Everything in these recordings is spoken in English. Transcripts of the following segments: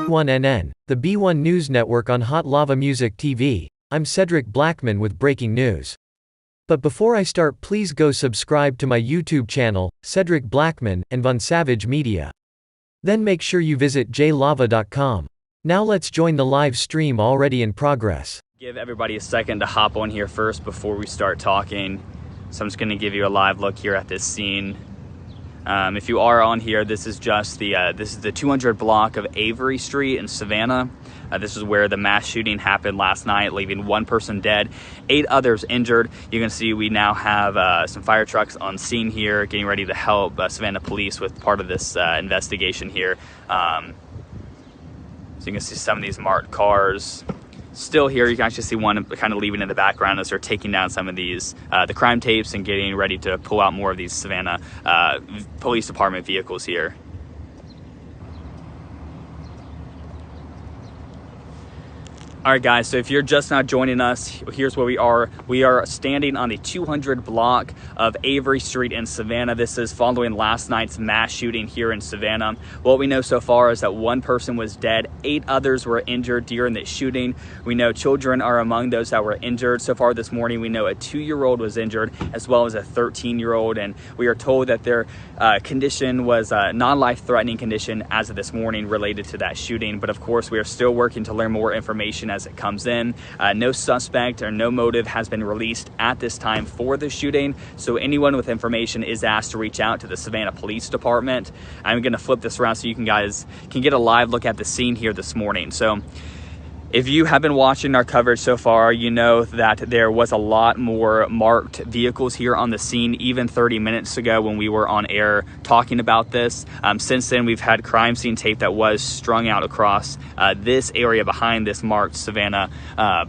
B1NN, the B1 News Network on Hotlvamusictv. I'm Cedric Blackman with breaking news. But before I start, please go subscribe to my YouTube channel, Cedric Blackman, and Von Savage Media. Then make sure you visit jlava.com. Now let's join the live stream already in progress. Give everybody a second to hop on here first before we start talking. So I'm just going to give you a live look here at this scene. If you are on here, this is just the 200 block of Avery Street in Savannah. This is where the mass shooting happened last night, leaving one person dead, 8 others injured. You can see we now have some fire trucks on scene here, getting ready to help Savannah police with part of this investigation here. So you can see some of these marked cars still here. You can actually see one kind of leaving in the background as they're taking down some of these the crime tapes and getting ready to pull out more of these Savannah police department vehicles here. All right, guys, so if you're just now joining us, here's where we are. We are standing on the 200 block of Avery Street in Savannah. This is following last night's mass shooting here in Savannah. What we know so far is that one person was dead, 8 others were injured during the shooting. We know children are among those that were injured. So far this morning, we know a 2-year-old was injured, as well as a 13-year-old. And we are told that their condition was a non-life-threatening condition as of this morning related to that shooting. But of course, we are still working to learn more information as it comes in. No suspect or no motive has been released at this time for the shooting, so anyone with information is asked to reach out to the Savannah Police Department. I'm going to flip this around so you guys can get a live look at the scene here this morning. So if you have been watching our coverage so far, you know that there was a lot more marked vehicles here on the scene even 30 minutes ago when we were on air talking about this. Since then, we've had crime scene tape that was strung out across this area behind this marked Savannah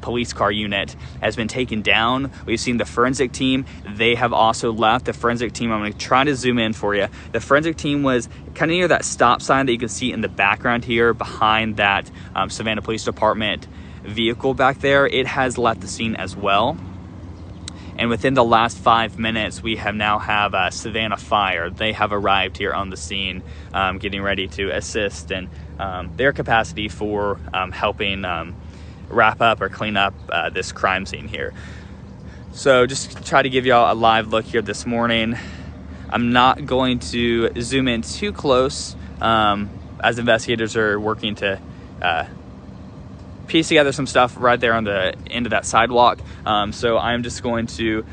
police car unit has been taken down. We've seen the forensic team. They have also left. The forensic team, I'm going to try to zoom in for you. The forensic team was kind of near that stop sign that you can see in the background here behind that Savannah Police Department vehicle back there. It has left the scene as well. And within the last 5 minutes, we now have Savannah Fire. They have arrived here on the scene, getting ready to assist in their capacity for helping wrap up or clean up this crime scene here. So just try to give y'all a live look here this morning. I'm not going to zoom in too close as investigators are working to piece together some stuff right there on the end of that sidewalk. So I'm just going to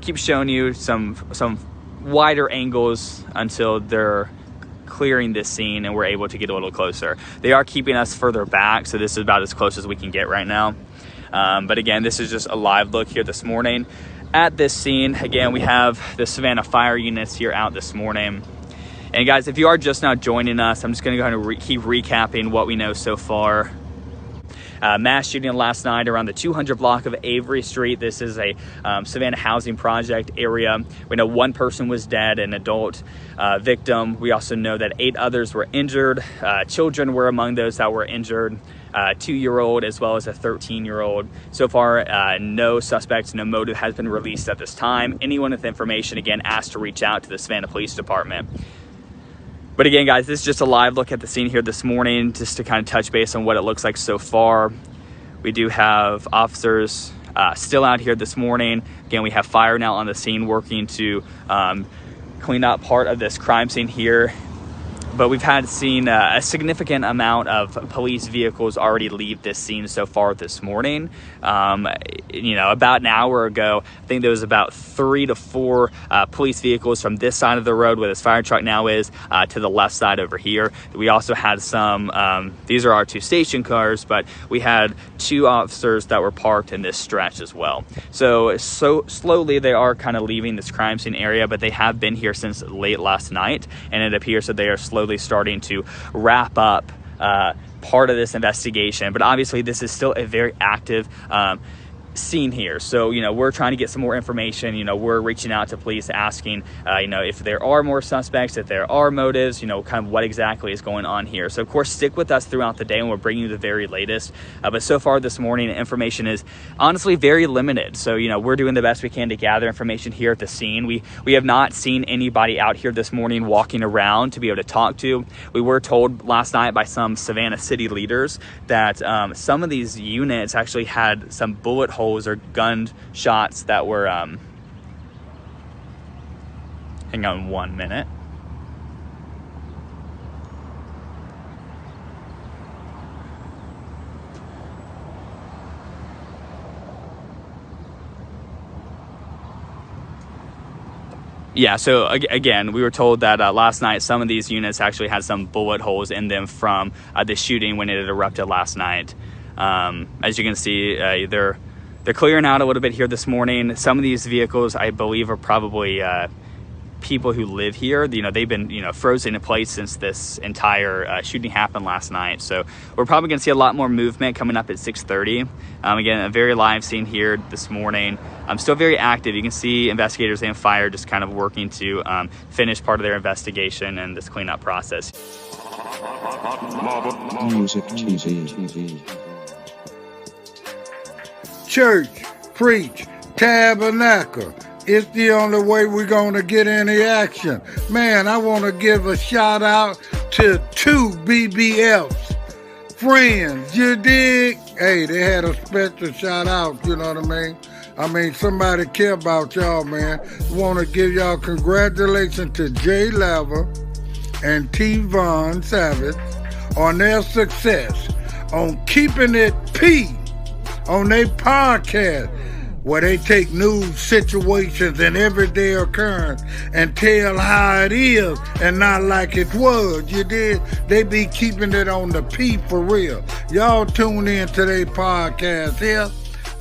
keep showing you some wider angles until they're clearing this scene and we're able to get a little closer. They are keeping us further back, so this is about as close as we can get right now. But again, this is just a live look here this morning at this scene. Again, we have the Savannah Fire units here out this morning. And guys, if you are just now joining us, I'm just going to go ahead and keep recapping what we know so far. Mass shooting last night around the 200 block of Avery Street. This is a Savannah housing project area. We know one person was dead, an adult victim. We also know that 8 others were injured. Children were among those that were injured. 2-year-old as well as a 13-year-old. So far, no suspects, no motive has been released at this time. Anyone with information, again, asked to reach out to the Savannah Police Department. But again, guys, this is just a live look at the scene here this morning, just to kind of touch base on what it looks like so far. We do have officers still out here this morning. Again, we have fire now on the scene working to clean up part of this crime scene here. But we've seen a significant amount of police vehicles already leave this scene so far this morning. You know, about an hour ago, I think there was about 3 to 4 police vehicles from this side of the road where this fire truck now is to the left side over here. We also had some, these are our 2 station cars, but we had 2 officers that were parked in this stretch as well. So slowly they are kind of leaving this crime scene area, but they have been here since late last night, and it appears that they are slowly starting to wrap up part of this investigation. But obviously this is still a very active seen here. So, you know, we're trying to get some more information. You know, we're reaching out to police asking, you know, if there are more suspects, if there are motives, you know, kind of what exactly is going on here. So, of course, stick with us throughout the day and we'll bring you the very latest. But so far this morning, information is honestly very limited. So, you know, we're doing the best we can to gather information here at the scene. We have not seen anybody out here this morning walking around to be able to talk to. We were told last night by some Savannah city leaders that some of these units actually had some bullet holes or gun shots that were hang on 1 minute. Yeah, so again, we were told that last night some of these units actually had some bullet holes in them from the shooting when it had erupted last night. As you can see, they're clearing out a little bit here this morning. Some of these vehicles, I believe, are probably people who live here. You know, they've been, you know, frozen in place since this entire shooting happened last night. So we're probably going to see a lot more movement coming up at 6:30. Again, a very live scene here this morning. Still very active. You can see investigators and fire just kind of working to finish part of their investigation and this cleanup process. Music TV. Church, preach, tabernacle. It's the only way we're going to get any action. Man, I want to give a shout out to 2 BBFs. Friends, you dig? Hey, they had a special shout out, you know what I mean? I mean, somebody care about y'all, man. Want to give y'all congratulations to Jay Lever and T. Von Savage on their success on keeping it P on their podcast, where they take news situations and everyday occurrence and tell how it is and not like it was. You did? They be keeping it on the P for real. Y'all tune in to their podcast here.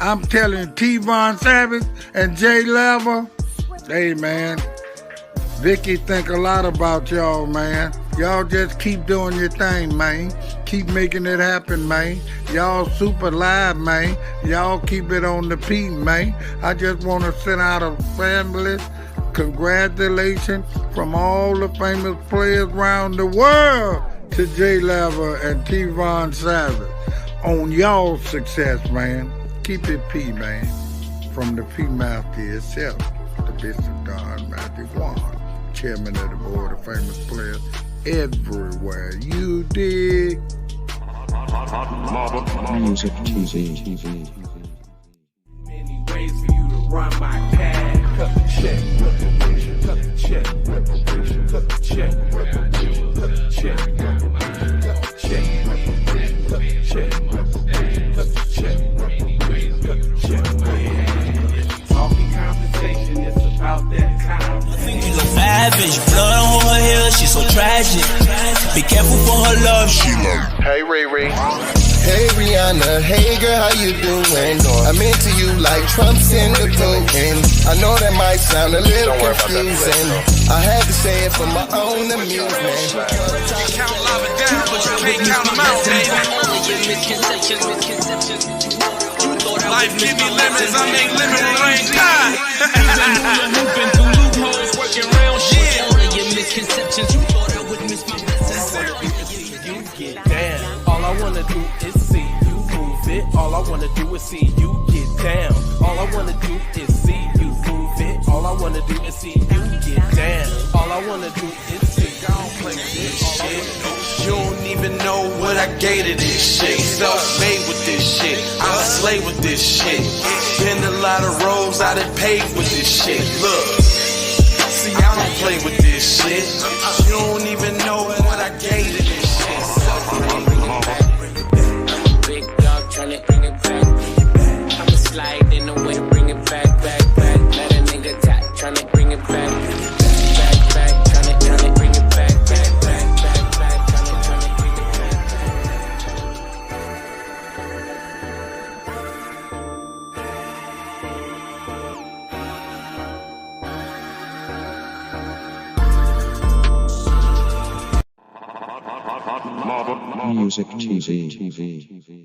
I'm telling T. Von Savage and Jay Lever, hey man, Vicky think a lot about y'all, man. Y'all just keep doing your thing, man. Keep making it happen, man. Y'all super live, man. Y'all keep it on the P, man. I just want to send out a family congratulations from all the famous players around the world to Jay Lever and T. Von Savage on y'all success, man. Keep it P, man. From the P Master itself, the Bishop Don Matthew Juan, chairman of the board of famous players everywhere. You dig? Music TV. Many ways for you to run my pad. Cut the check, reparation. Cut the check, reparation. Cut the check, reparation. Cut the check, reparation. Cut the check, reparation. Cut the check, reparation. Cut the check, reparation. Cut the check. Talking compensation, it's about that time. You look savage, blood on her hair, she's so tragic. Be careful for her love, she love. Hey Riri. Hey Rihanna, hey girl, how you doing? I'm into you like Trump's in the voting. I know that might sound a little confusing. I had to say it for my own amusement. You count lava down, but you can't count them out, baby. Life give me lemons, I make lemon rain. Hooping through loopholes, working round shit. Only your misconceptions, you thought I would miss my blessings. You get down. All I wanna do is see you move it. All I wanna do is see you get down. All I wanna do is see you move it. All I wanna do is see you get down. All I wanna do is see you play this shit. You don't even know what I gave to this shit. Self-made with this shit. I slay with this shit. Been a lot of roads I done paved with this shit. Look, see I don't play with this shit. You don't even know what I gave to this shit. Big dog tryna bring it back. I'ma slide in the way, bring it back. Let a nigga tap, tryna bring it back. Tryna bring it back. Tryna bring it Music TV.